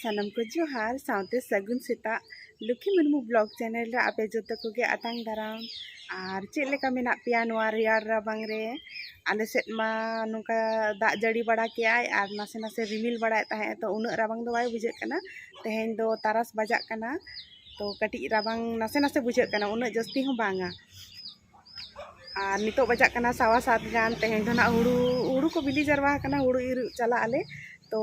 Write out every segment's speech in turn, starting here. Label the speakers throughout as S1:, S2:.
S1: सानम को जोहार साउते सगुन सेता lukhimurmuvlog चैनल रे आपे जोतो कोगे आतांग दाराम और चेक लेका मेना पिया नोआ रियार राबांग रे आले सेट मा नुका दाग जड़ी बड़ा के आय और नासे नासे रिमिल बड़ा ताहे तो उन राबांग दो बाय बुझे कना तेहेन दो तारस बजाक कना तो कटी राबांग नासे नासे बुझे कना उन जस्ती हो बांगा और नितो बजाक कना सावा सात गान तेहेन दो ना हुड़ू को बिली जरवा कना हुड़ू इर चला आले तो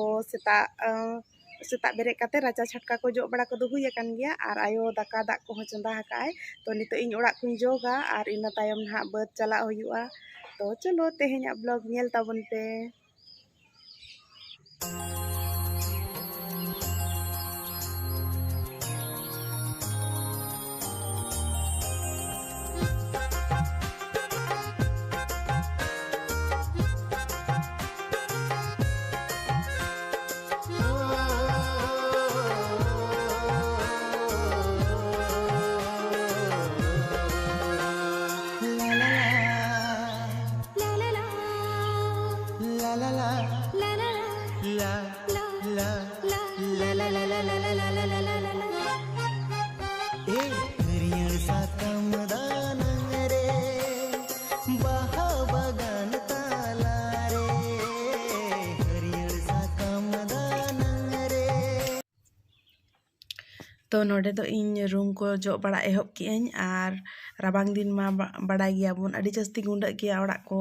S1: सेता बेरे काते राचा छटका को जो बड़ा को दो हुई अकन गया और आयो दाका दाग को चंदा हकाय तो नितो इन ओड़ा कुन जोगा और इन तायम ना बद चला हुआ तो चलो तेहेन ब्लॉग नेल ताबन पे तो नोडे तो इन रूम को जो बड़ा एहब किएं और राबांग दिन मा बड़ा गया बुन अड़ी जस्ती गुंडा गया ओड़ा को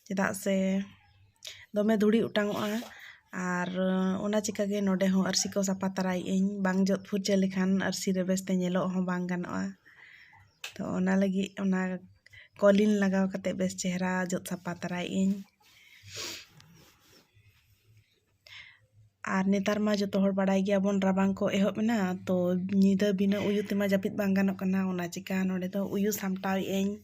S1: चेदा से दमे धुड़ी उटांगोआ और ओना चिका गे नोडे हो अरसी को सापा तराई इन बांग जोत फुरचे लेखान अरसी रे बेस्ते नेलो हो बांग गानोआ तो ओना लगी ओना कॉलिन लगाव कते बेस चेहरा जोत सापा तराई इन और नेतार मा जो हर बड़ा गया बन राबांग को एहब ना तो नीदा बिना उयु तेमा जापित बांग गानोक कना ओना चिका नोडे तो उयु सामटाव एं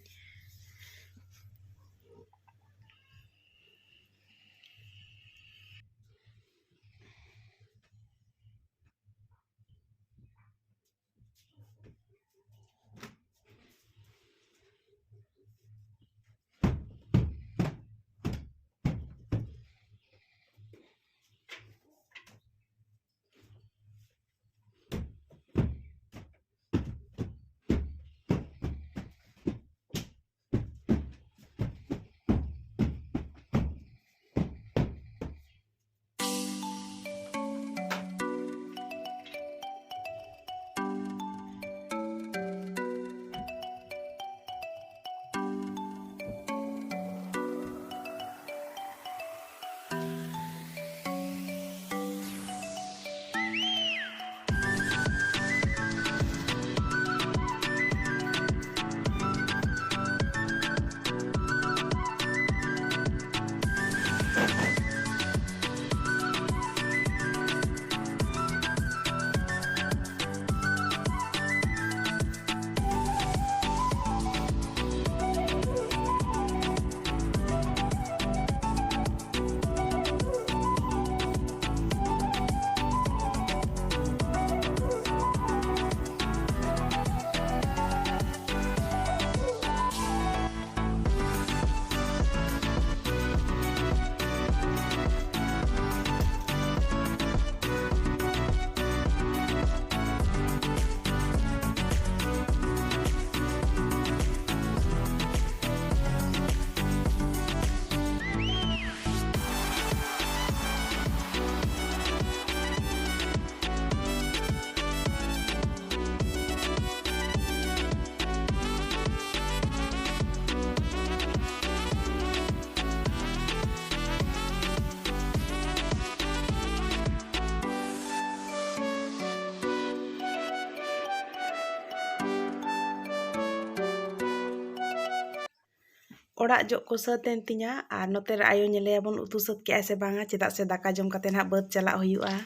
S1: ओड़ा जो को सतेन तिया और नोते रे आयो नेले बन उतु सत के से बांगा चेदा से दाका जम कते ना बद चला हुआ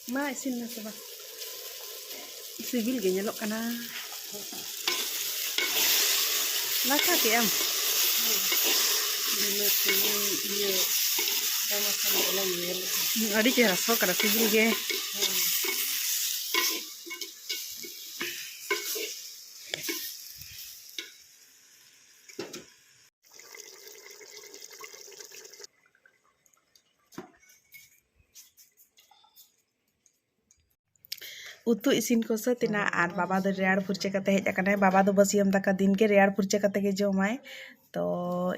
S1: मा इसिन ना सबा CIBIL gay nyelok kana laka ke am अड़ी चेहरा सो करा सिबिल गे उतु इसिन को सतना और बाबा दो रेयाड़ फुरचे कते हेज अकने बाबा दो बसियम दाका दिन के रेयाड़ फुरचे कते के जमाय तो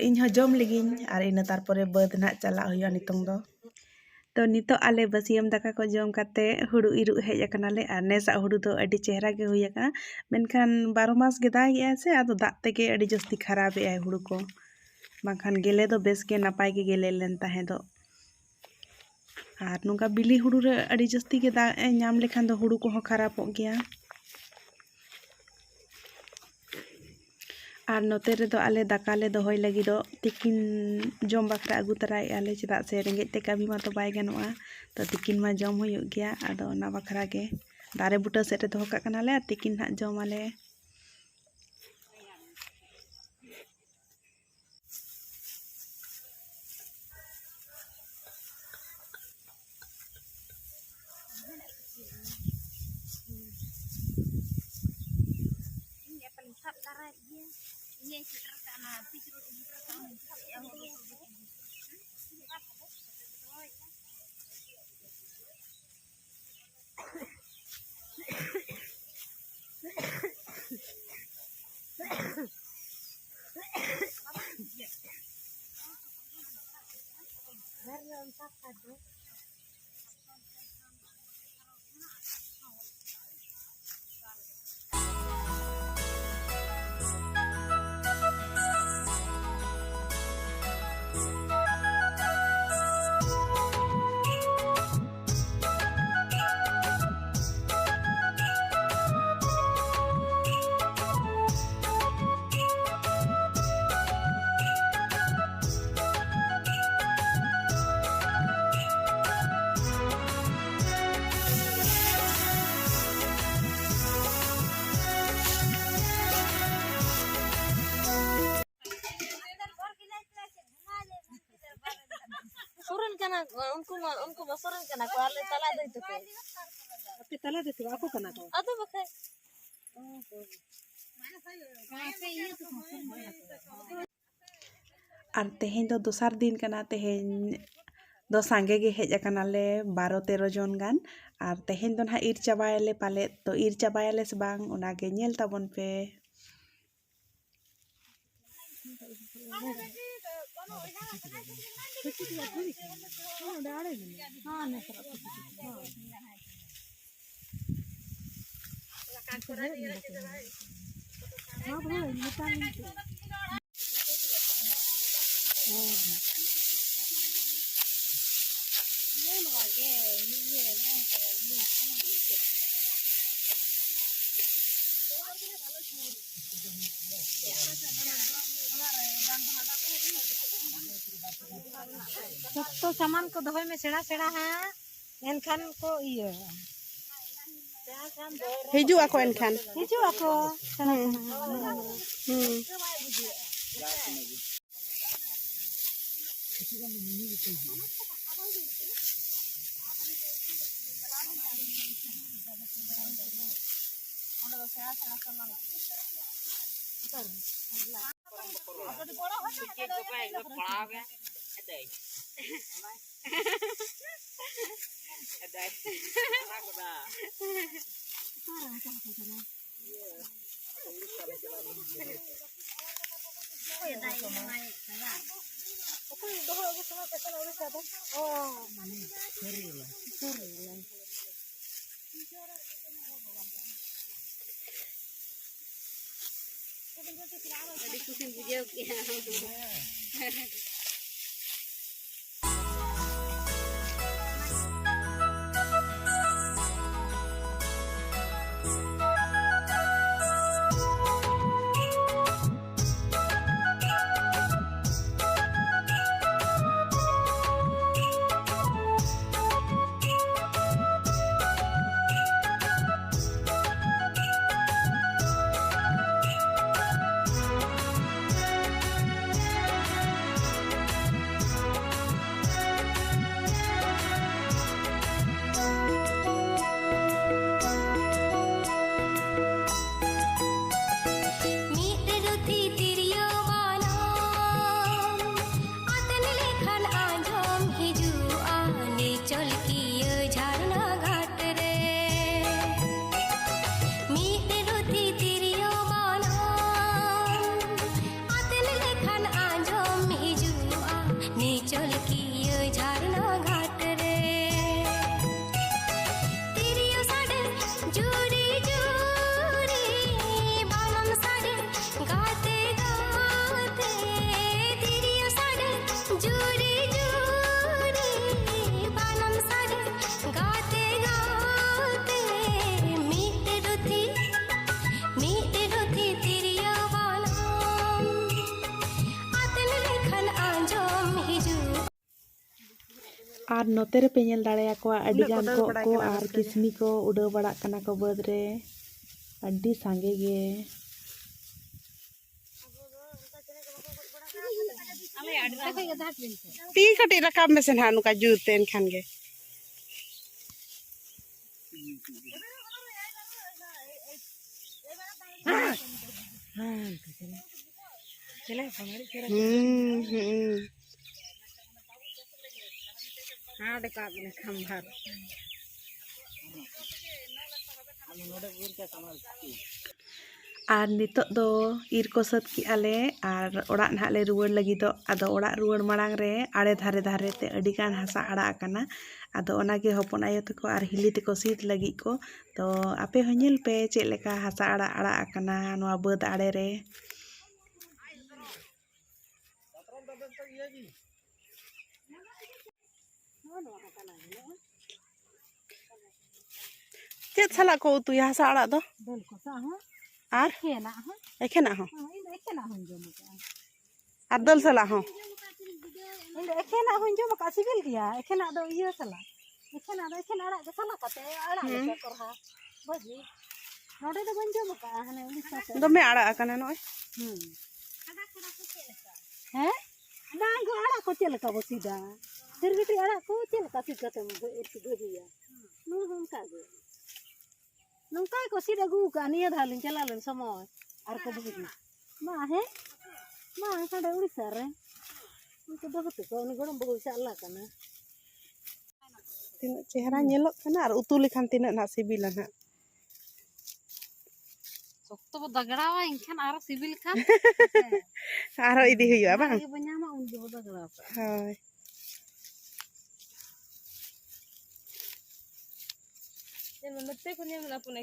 S1: इन हो जम लगिन और इन तारपरे बद ना चला हुआ नितोंग दो तो नितो आले बसियम दाका को जम कते हुड़ु इरु हेज अकनाले और नेसा हुड़ु दो अडी चेहरा के हुई अकना मेनखान 12 मास के दाग से आदो दाग तेगे अडी जस्ती खराब ए हुड़ु को बाखान गेले दो बेस के नपाय के गेले लेन ताहे दो और नुका बिली हुड़ू रे अड़ी जस्ती के दाग नाम लेखान दो हुड़ू को खराब हो गया और नोते रे दो आले दाका ले दोहय लगी दो तिकिन जम बाखरा अगु तराय आले चेदा से रेंगेज ते काबी मा तो बाय गनोआ तो तिकिन मा जम हुयुग गया आदो ना बाखरा के दारे बुटा सेट रे दोह का कनाले और तिकिन ना जम आले
S2: उनको बसरन कना को आले तला दे तो
S1: आपके तला देते आपको कना को
S2: अतो बखे
S1: और तेहें दो दोसार दिन कना तेहें दो सांगे गे हेज अकनाले 12-13 जन गान और तेहें दो ना इर चाबायले पाले तो इर चाबायले से बांग उना गे नेल ताबन पे
S2: तो सामान को दोहय में सेड़ा सेड़ा है एनखान को इयो
S1: हिजु आको एनखान
S2: हिजु आको
S1: और नोते रे पे नेल दाड़े को अड्डी गान को और किस्मी को उड़ाव बड़ा कना को बद रे अड्डी सांगे गे ती कटी रकाब में से ना नुका जूतेन खान गे हाँ देखा आपने खंभार और नितो दो इर को सत की आले और ओड़ा ना ले रुवर लगी तो आदो ओड़ा रुवर मांग रे आड़े धारे धारे ते अड़ी गान हसा आड़ा आकना आदो ओना के हपन आयो तको और हिली तको सीट लगी को तो आपे हनेल पे चे लेका हसा आड़ा आड़ा आकना नोआ बद आड़े रे चेत साला को तू यहाँ से आड़ा दो आर एखेना हो आर दल साला हो
S2: एखेना हो जो मका सिबिल गया एखेना दो इयो साला एखेना आड़ा के साला कते आड़ा के करहा बजी नोडे दो बन जो मका हने उड़ीसा से
S1: दो में आड़ा आकना नोय
S2: हैं बांग आड़ा को चलका बसीदा सिरगिटी आड़ा को चलका सिकते मो इति गजिया नु हम का गो नंका को सीधा गु का निया धालिन चलालन समय आर को बगी मा है मा साडे उड़ीसा रे उनको बहुत को उन गडम बगु साला कना
S1: तीन चेहरा नेलक कना और उतु लेखान तीन ना सिबिला ना
S2: सख्त बो दगड़ावा इनखान आरो सिबिल खान
S1: आरो इदी हुआ बा
S2: ये बन्यामा उन जो दगड़ा
S1: हाय
S2: ये नते को नेम ना पुने